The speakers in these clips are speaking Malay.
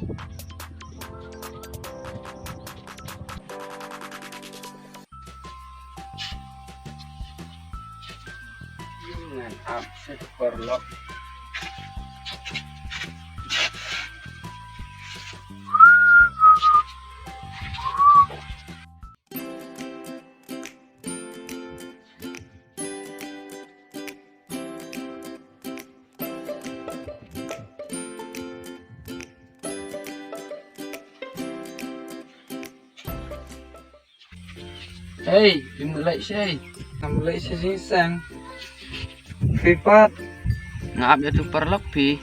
Dengan absen perlok. Hey, di Malaysia, Malaysia sisang. Fipat. Ngap ya tu perlok pi.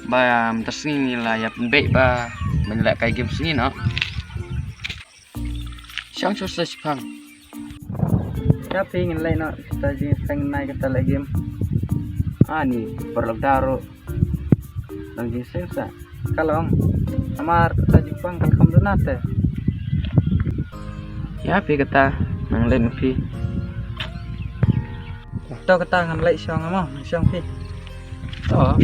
Ba tersini lah ya baik ba menjelak kai game sini nak. Siang susah sepang. Ya pingin lain nak kita je pengen naik kita lagi game. Ni perlok taruh. Lang sisang sa. Kalau amar kita Jepang kalau kamu donate. Ya pi kata nang lain pi. Tahu kita ngan lain siang amah siang pi. Oh.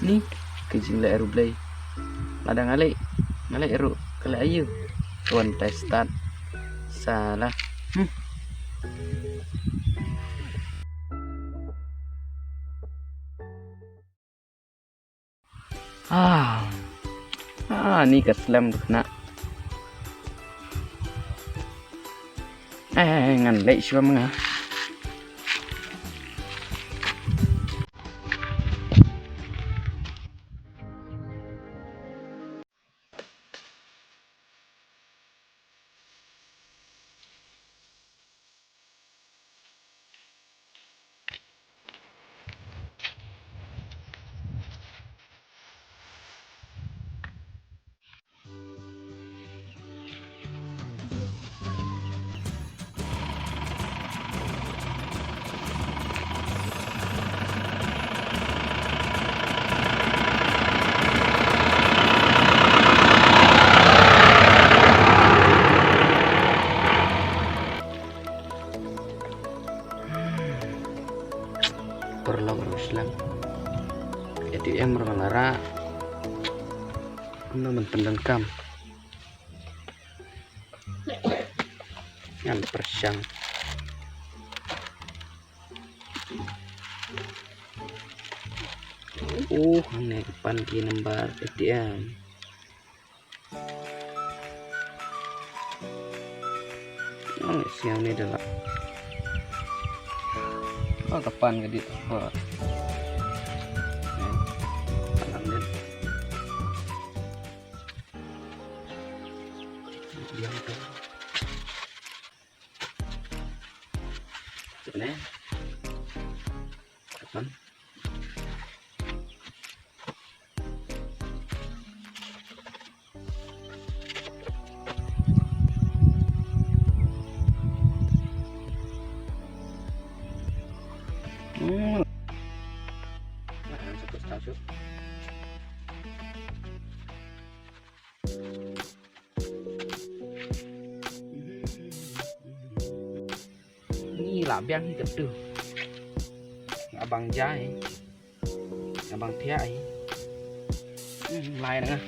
Ni kejing le eru blay. Lada ngalai eru kala ayu. Tuan testat. Salah. Ni keslam tu nak. Ngan lệ siapa mengah? Perlu Ruslan. Jadi yang merenara mentendang kam yang persyang ini depan di nomor ATM siang ini adalah kapan ke di sebenarnya kapan ini là biang hidup tuh abang jai abang tiai lain nggak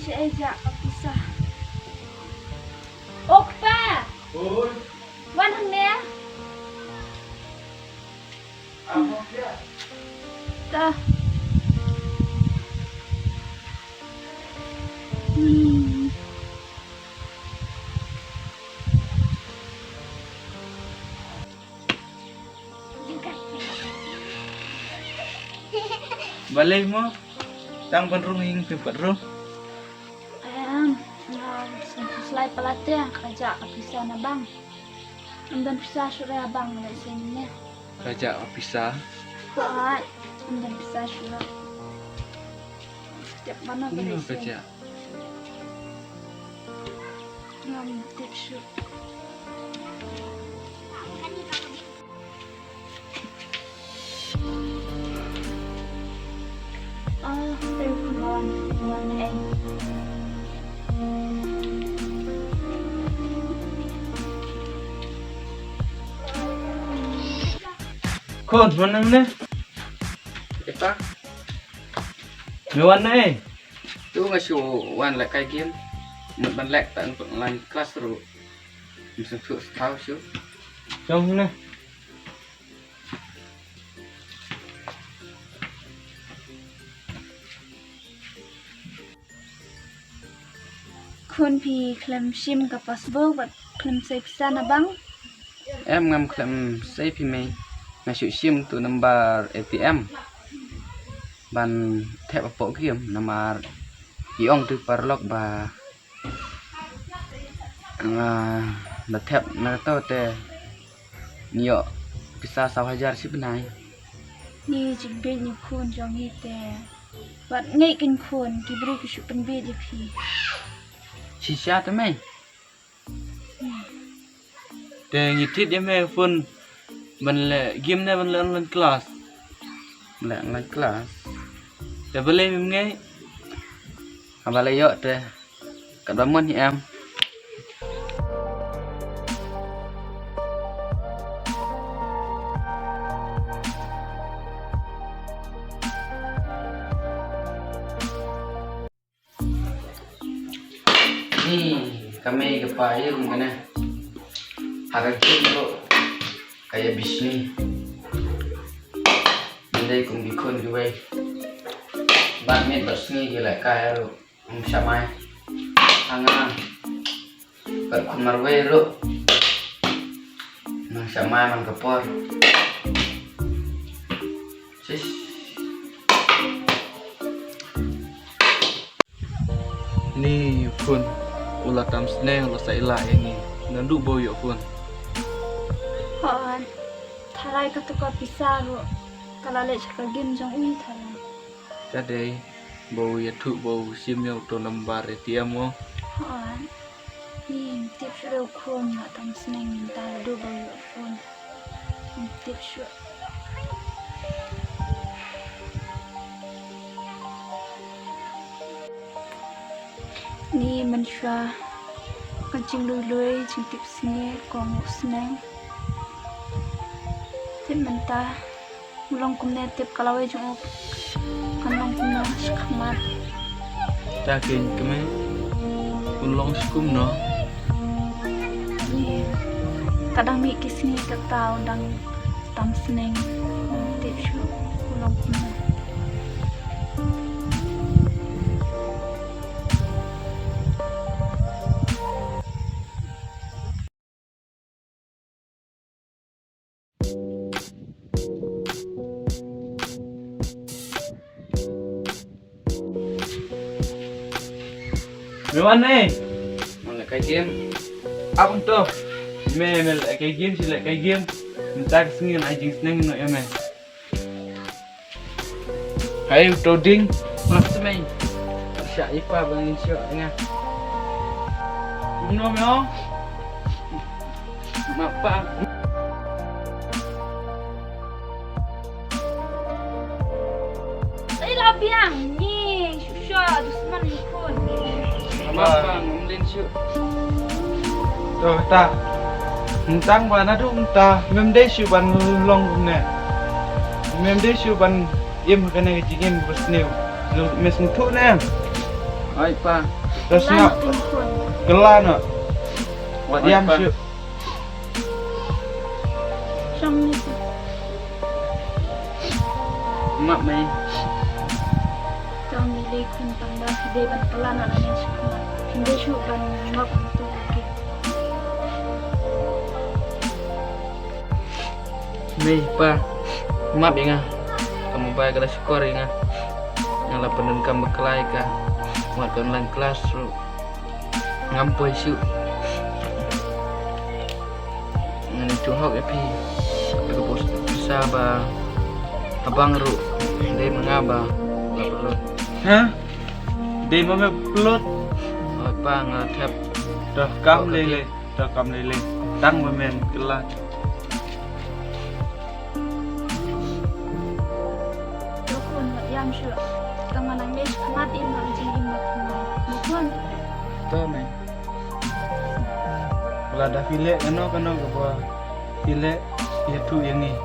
si Eja kepisah. Okpa. Oi. Wan hanya. Apa dia? Dah. Balik mo. Tang penrung pipat ro. Selai pelatih kerja kepisah na bang. Amdan pisah sudah bang dari sini. Raja bisa. Buat anda bisa juga. Setiap mana Ini boleh kerja. ngam tips. Dari kemaluan en. Kon mana ni? Apa? Mewan ni. Tu ngasih wan lek kai game. Một lek tak untuk online kelas ru. Bisa tu tahu sih. Jom ni. คุณพี่เคลมชิมกับ possible แบบเคลมใส่พิซซ่านะบัง Em ngam klem sei pi me. Ngasih sim tu nomor ATM. Ban thep apa game nomor iong tu parlok ba. Ba thep na to te. Nyo bisa 1,000 sih benai. นี่จิเบนอยู่คุณจองฮีแต่บัดง่ายกินคุณที่บริกุชุเป็นเบดพี่ Sisa tu me. Teh ngitit dia me phone. Ban le game ni ban le online class. Lek online kelas. Teh boleh ngai. Abale yo te. Kat bangun ni em. Ni kami kepayung kena. Harga kilo kayak bisni. Mendai kung bikon gue. Ban met basni gila kaya ro. Samai. Hanga. Kat kumar we ro. Nang samai man kapor. Sis. Ni phone. Ulah tam sneng ulah sai la yang ni. Nandu boyo phone. พอนทารายก็ตะกอพิซซ่าโรกะลาเลชกะกิมจองอุ้ยทาราย Jadi bau ya tu bau sim yang tu lembar ATM mo. พอนนี่ติบเร็วคุณละทำสนงตาดูบอยู่คุณติบช่วยนี่มันชัวกันจริงลุยๆจริงติบสเนกองสนงติบมันตาลองกุมเนติบกะลาเวจงอกกันลองกุมนาสขมัด Takin keme. Ulong skum no.นี่kadang mi kisni ketau dang tam seneng tip shu ulong kuna Mewan ni. Mana kai game? Apa tu? Me kayak game sih kayak game. Minta kesengin anjing seneng no ya me. Hai toding. Mas me. Syak ipa bang syak ngah. Bunuh me oh. Mapa. ay labiang ni shusha dusman kun Mapa ngomlin syak. Rồi ta. Tang ba na du ta mem de shu ban long ne. Mem de shu ban im kana jingin bersneu. Mes tu ne. Ai pa. Terus lan nak tin kun gelan no. Wat Diam pa. shu. sham ni Mak me. jong ni le kun panda hide ban pelan ana ne shukma hinde shu ban ngap tu ke Me pa. Maaf ya ngah. Kamu bayar kala skor ya ngah. Ngala penen kamu kelai ka. Muat online kelas ru. Ngampoi syu. Ngani tu hok ya pi. Aku bos bisa ba abang ru dai mangaba lapelot Hah? Di mga plot. oi pa nga thep Dah kam lele. Dah kam lele. Tang memen kelah. Dukun wat yam shu. Kamanang mesh kamat im bang jing im mat na. Dukun. to men Kalau ada file kano ke bawah file itu yang ni.